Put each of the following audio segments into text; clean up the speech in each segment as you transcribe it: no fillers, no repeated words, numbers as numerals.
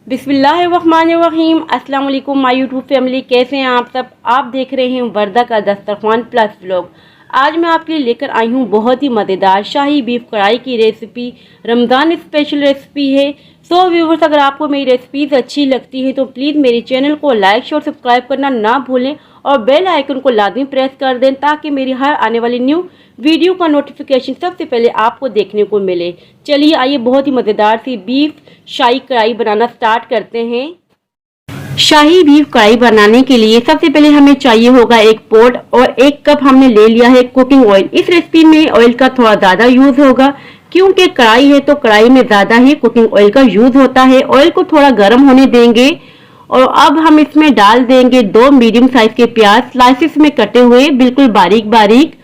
बिस्मिल्लाहिर्रहमानिर्रहीम। अस्सलाम वालेकुम माय यूट्यूब फैमिली, कैसे हैं आप सब। आप देख रहे हैं वर्दा का दस्तरखान प्लस व्लॉग। आज मैं आपके लिए लेकर आई हूँ बहुत ही मज़ेदार शाही बीफ कढ़ाई की रेसिपी। रमज़ान स्पेशल रेसिपी है। सो व्यूवर्स, अगर आपको मेरी रेसिपीज़ अच्छी लगती है तो प्लीज़ मेरे चैनल को लाइक शेयर सब्सक्राइब करना ना भूलें और बेल आइकन को लाजमी प्रेस कर दें ताकि मेरी हर आने वाली न्यू वीडियो का नोटिफिकेशन सबसे पहले आपको देखने को मिले। चलिए आइए बहुत ही मज़ेदार सी बीफ शाही कढ़ाई बनाना स्टार्ट करते हैं। शाही बीफ कढ़ाई बनाने के लिए सबसे पहले हमें चाहिए होगा एक पॉट और 1 कप हमने ले लिया है कुकिंग ऑयल। इस रेसिपी में ऑयल का थोड़ा ज़्यादा यूज़ होगा क्योंकि कढ़ाई है तो कढ़ाई में ज़्यादा ही कुकिंग ऑयल का यूज़ होता है। ऑयल को थोड़ा गर्म होने देंगे और अब हम इसमें डाल देंगे 2 मीडियम साइज के प्याज स्लाइसिस में कटे हुए, बिल्कुल बारीक बारीक।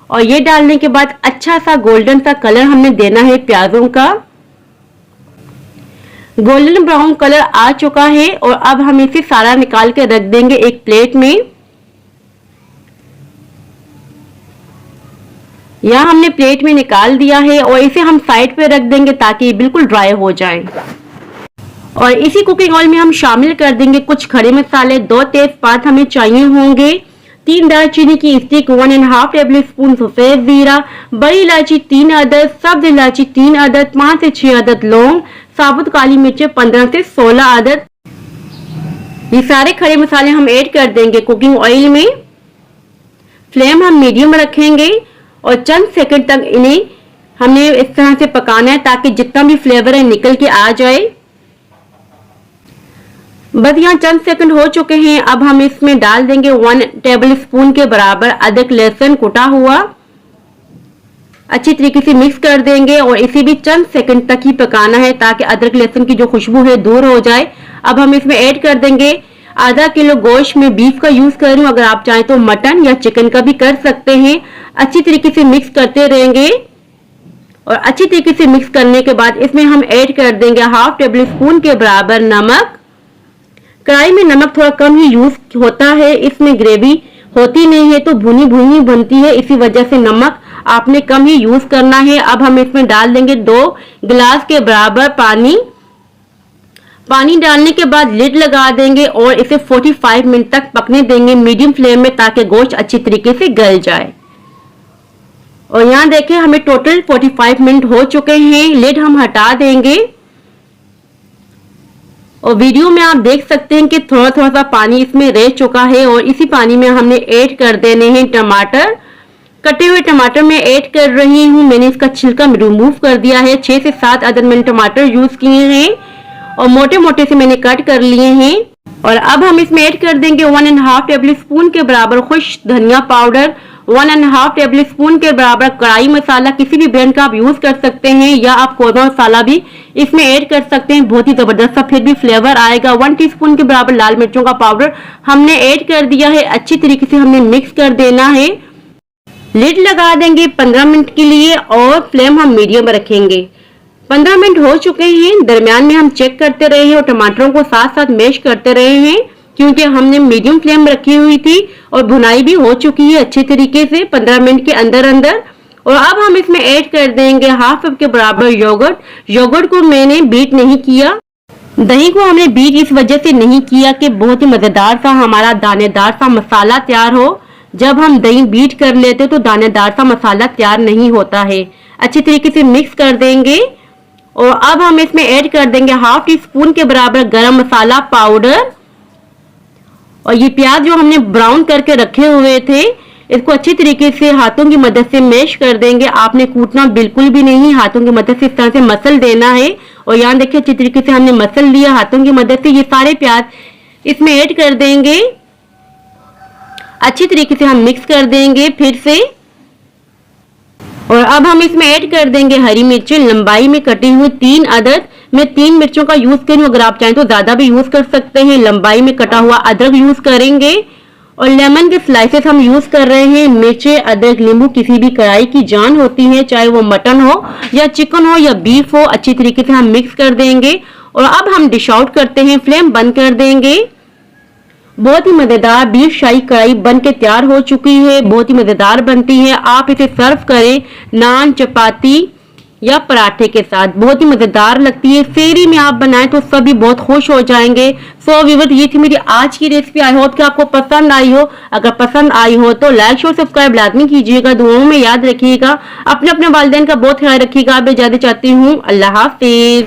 और ये डालने के बाद अच्छा सा गोल्डन सा कलर हमने देना है प्याजों का। गोल्डन ब्राउन कलर आ चुका है और अब हम इसे सारा निकाल के रख देंगे एक प्लेट में। यहाँ हमने प्लेट में निकाल दिया है और इसे हम साइड पे रख देंगे ताकि बिल्कुल ड्राई हो जाए। और इसी कुकिंग ऑयल में हम शामिल कर देंगे कुछ खड़े मसाले। 2 तेजपात हमें चाहिए होंगे, 3 दालचीनी की स्टिक, 1.5 टेबल स्पून सफेद जीरा, बड़ी इलायची 3 अदद, सब्ज इलायची 3 अदद, 5 से 6 अदद लौंग, साबुत काली मिर्चें 15 से 16 अदद। ये सारे खड़े मसाले हम ऐड कर देंगे कुकिंग ऑयल में। फ्लेम हम मीडियम रखेंगे और चंद सेकंड तक इन्हें हमने इस तरह से पकाना है ताकि जितना भी फ्लेवर है निकल के आ जाए। बस यहाँ चंद सेकंड हो चुके हैं। अब हम इसमें डाल देंगे 1 टेबल स्पून के बराबर अदरक लहसुन कुटा हुआ। अच्छी तरीके से मिक्स कर देंगे और इसे भी चंद सेकंड तक ही पकाना है ताकि अदरक लहसुन की जो खुशबू है दूर हो जाए। अब हम इसमें ऐड कर देंगे आधा किलो गोश्त में बीफ का यूज कर रही हूँ, अगर आप चाहें तो मटन या चिकन का भी कर सकते हैं। अच्छी तरीके से मिक्स करते रहेंगे और अच्छी तरीके से मिक्स करने के बाद इसमें हम ऐड कर देंगे 1/2 टेबल स्पून के बराबर नमक। कढ़ाई में नमक थोड़ा कम ही यूज होता है, इसमें ग्रेवी होती नहीं है तो भुनी भुनी बनती है, इसी वजह से नमक आपने कम ही यूज करना है। अब हम इसमें डाल देंगे 2 गिलास के बराबर पानी। पानी डालने के बाद लिड लगा देंगे और इसे 45 मिनट तक पकने देंगे मीडियम फ्लेम में ताकि गोश्त अच्छी तरीके से गल जाए। और यहाँ देखें हमें टोटल 45 मिनट हो चुके हैं। लिड हम हटा देंगे और वीडियो में आप देख सकते हैं कि थोड़ा थोड़ा सा पानी इसमें रह चुका है और इसी पानी में हमने ऐड कर देने हैं टमाटर। कटे हुए टमाटर मैं ऐड कर रही हूँ, मैंने इसका छिलका रिमूव कर दिया है। 6 से 7 अदद मैंने टमाटर यूज किए हैं और मोटे मोटे से मैंने कट कर लिए हैं। और अब हम इसमें ऐड कर देंगे 1.5 टेबल स्पून के बराबर खुश्क धनिया पाउडर, 1.5 टेबल स्पून के बराबर कढ़ाई मसाला, किसी भी ब्रांड का आप यूज कर सकते हैं या आप कोरमा मसाला भी इसमें ऐड कर सकते हैं, बहुत ही जबरदस्त सा फिर भी फ्लेवर आएगा। 1 टीस्पून के बराबर लाल मिर्चों का पाउडर हमने ऐड कर दिया है। अच्छी तरीके से हमने मिक्स कर देना है। लिड लगा देंगे 15 मिनट के लिए और फ्लेम हम मीडियम रखेंगे। 15 मिनट हो चुके हैं। दरमियान में हम चेक करते रहे हैं और टमाटरों को साथ साथ मैश करते रहे हैं क्योंकि हमने मीडियम फ्लेम रखी हुई थी और भुनाई भी हो चुकी है अच्छे तरीके से 15 मिनट के अंदर अंदर। और अब हम इसमें ऐड कर देंगे 1/2 कप के बराबर योगर्ट। योगर्ट को मैंने बीट नहीं किया, दही को हमने बीट इस वजह से नहीं किया कि बहुत ही मजेदार सा हमारा दानेदार सा मसाला तैयार हो। जब हम दही बीट कर लेते तो दानेदार सा मसाला तैयार नहीं होता है। अच्छी तरीके से मिक्स कर देंगे और अब हम इसमें ऐड कर देंगे 1/2 टीस्पून के बराबर गरम मसाला पाउडर। और ये प्याज जो हमने ब्राउन करके रखे हुए थे इसको अच्छी तरीके से हाथों की मदद से मैश कर देंगे। आपने कूटना बिल्कुल भी नहीं, हाथों की मदद से इस तरह से मसल देना है। और यहाँ देखिए अच्छी तरीके से हमने मसल लिया हाथों की मदद से। ये सारे प्याज इसमें ऐड कर देंगे, अच्छी तरीके से हम मिक्स कर देंगे फिर से। और अब हम इसमें ऐड कर देंगे हरी मिर्चें लंबाई में कटी हुई 3 अदद। मैं 3 मिर्चों का यूज करूँ, अगर आप चाहें तो ज्यादा भी यूज कर सकते हैं। लंबाई में कटा हुआ अदरक यूज करेंगे और लेमन के स्लाइसेस हम यूज कर रहे हैं। मिर्चें, अदरक, नींबू किसी भी कढ़ाई की जान होती है, चाहे वो मटन हो या चिकन हो या बीफ हो। अच्छी तरीके से हम मिक्स कर देंगे और अब हम डिश आउट करते हैं, फ्लेम बंद कर देंगे। बहुत ही मजेदार बीफ शाही कढ़ाई बन के तैयार हो चुकी है, बहुत ही मजेदार बनती है। आप इसे सर्व करें नान, चपाती या पराठे के साथ बहुत ही मजेदार लगती है। सेहरी में आप बनाएं तो सभी बहुत खुश हो जाएंगे। सो व्यूअर्स, ये थी मेरी आज की रेसिपी। आई होप कि आपको पसंद आई हो। अगर पसंद आई हो तो लाइक शेयर सब्सक्राइब लाजमी कीजिएगा। दुआओं में याद रखिएगा। अपने अपने वालिदैन का बहुत ख्याल रखिएगा। आप इजाजत चाहती हूँ। अल्लाह हाफिज।